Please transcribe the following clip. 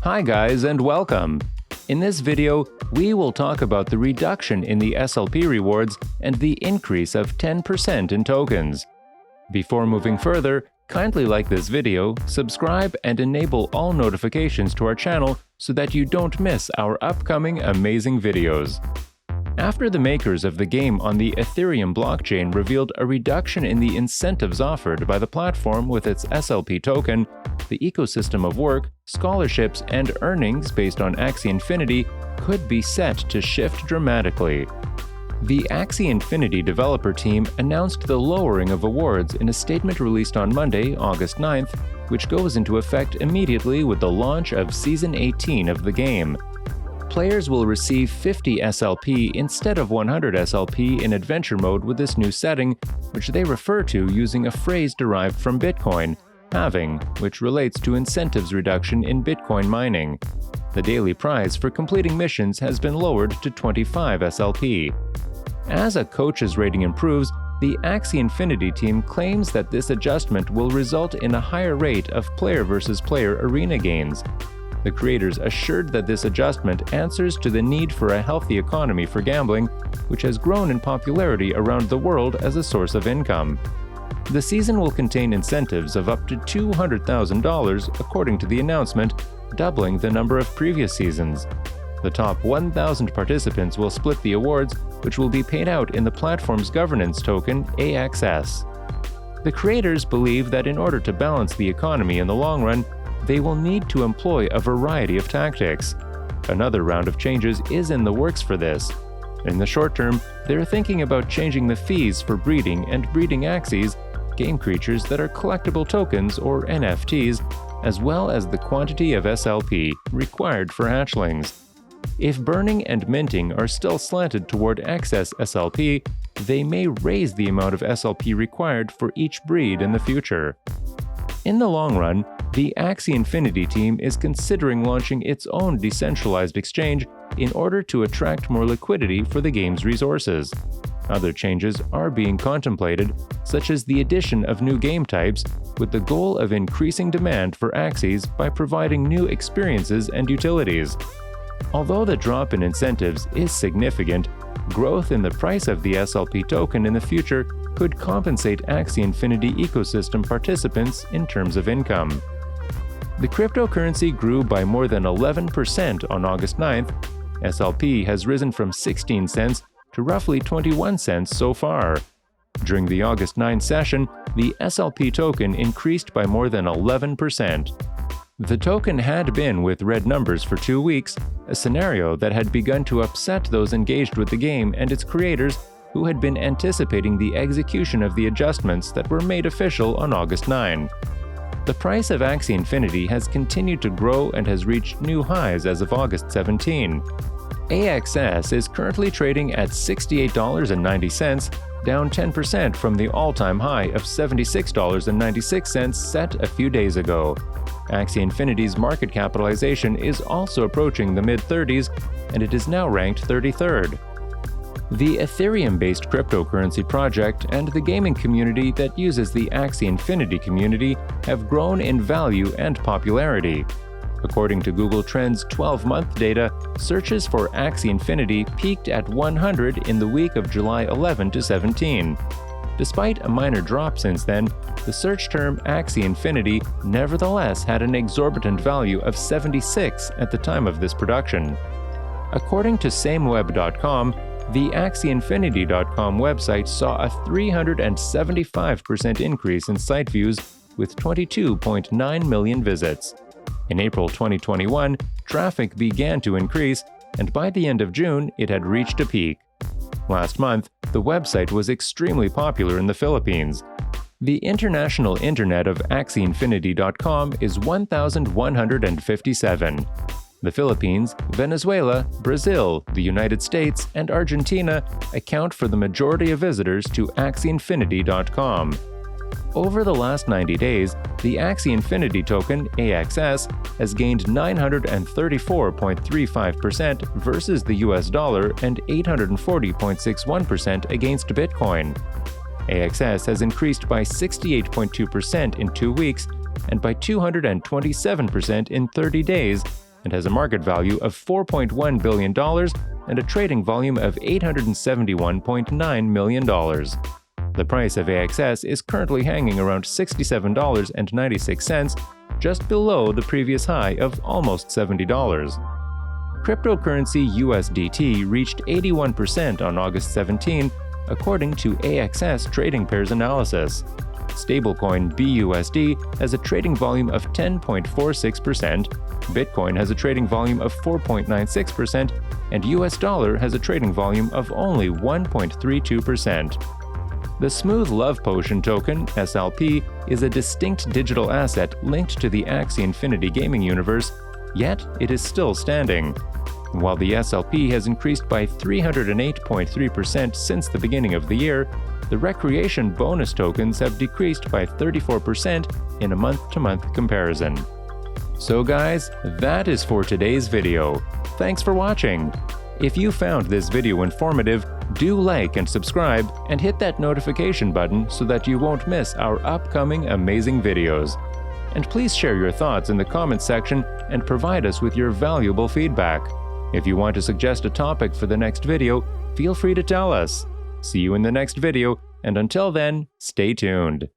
Hi guys and welcome! In this video, we will talk about the reduction in the SLP rewards and the increase of 10% in tokens. Before moving further, kindly like this video, subscribe and enable all notifications to our channel so that you don't miss our upcoming amazing videos. After the makers of the game on the Ethereum blockchain revealed a reduction in the incentives offered by the platform with its SLP token, the ecosystem of work, scholarships, and earnings based on Axie Infinity could be set to shift dramatically. The Axie Infinity developer team announced the lowering of awards in a statement released on Monday, August 9th, which goes into effect immediately with the launch of Season 18 of the game. Players will receive 50 SLP instead of 100 SLP in adventure mode with this new setting, which they refer to using a phrase derived from Bitcoin, halving, which relates to incentives reduction in Bitcoin mining. The daily prize for completing missions has been lowered to 25 SLP. As a coach's rating improves, the Axie Infinity team claims that this adjustment will result in a higher rate of player versus player arena gains. The creators assured that this adjustment answers to the need for a healthy economy for gambling, which has grown in popularity around the world as a source of income. The season will contain incentives of up to $200,000 according to the announcement, doubling the number of previous seasons. The top 1,000 participants will split the awards, which will be paid out in the platform's governance token, AXS. The creators believe that in order to balance the economy in the long run, they will need to employ a variety of tactics. Another round of changes is in the works for this. In the short term, they're thinking about changing the fees for breeding and breeding Axies, game creatures that are collectible tokens or NFTs, as well as the quantity of SLP required for hatchlings. If burning and minting are still slanted toward excess SLP, they may raise the amount of SLP required for each breed in the future. In the long run, the Axie Infinity team is considering launching its own decentralized exchange in order to attract more liquidity for the game's resources. Other changes are being contemplated, such as the addition of new game types, with the goal of increasing demand for Axies by providing new experiences and utilities. Although the drop in incentives is significant, growth in the price of the SLP token in the future could compensate Axie Infinity ecosystem participants in terms of income. The cryptocurrency grew by more than 11% on August 9th. SLP has risen from 16 cents to roughly 21 cents so far. During the August 9 session, the SLP token increased by more than 11%. The token had been with red numbers for 2 weeks, a scenario that had begun to upset those engaged with the game and its creators who had been anticipating the execution of the adjustments that were made official on August 9. The price of Axie Infinity has continued to grow and has reached new highs as of August 17. AXS is currently trading at $68.90, down 10% from the all-time high of $76.96 set a few days ago. Axie Infinity's market capitalization is also approaching the mid-30s, and it is now ranked 33rd. The Ethereum-based cryptocurrency project and the gaming community that uses the Axie Infinity community have grown in value and popularity. According to Google Trends' 12-month data, searches for Axie Infinity peaked at 100 in the week of July 11 to 17. Despite a minor drop since then, the search term Axie Infinity nevertheless had an exorbitant value of 76 at the time of this production. According to sameweb.com, the AxieInfinity.com website saw a 375% increase in site views with 22.9 million visits. In April 2021, traffic began to increase, and by the end of June, it had reached a peak. Last month, the website was extremely popular in the Philippines. The international internet of AxieInfinity.com is 1,157. The Philippines, Venezuela, Brazil, the United States, and Argentina account for the majority of visitors to AxieInfinity.com. Over the last 90 days, the Axie Infinity token, AXS, has gained 934.35% versus the US dollar and 840.61% against Bitcoin. AXS has increased by 68.2% in 2 weeks and by 227% in 30 days, and has a market value of $4.1 billion and a trading volume of $871.9 million. The price of AXS is currently hanging around $67.96, just below the previous high of almost $70. Cryptocurrency USDT reached 81% on August 17, according to AXS Trading Pairs analysis. Stablecoin BUSD has a trading volume of 10.46%, Bitcoin has a trading volume of 4.96%, and US dollar has a trading volume of only 1.32%. The Smooth Love Potion token, SLP, is a distinct digital asset linked to the Axie Infinity gaming universe, yet it is still standing. While the SLP has increased by 308.3% since the beginning of the year, the recreation bonus tokens have decreased by 34% in a month-to-month comparison. So guys, that is for today's video. Thanks for watching. If you found this video informative, do like and subscribe and hit that notification button so that you won't miss our upcoming amazing videos. And please share your thoughts in the comments section and provide us with your valuable feedback. If you want to suggest a topic for the next video, feel free to tell us. See you in the next video, and until then, stay tuned.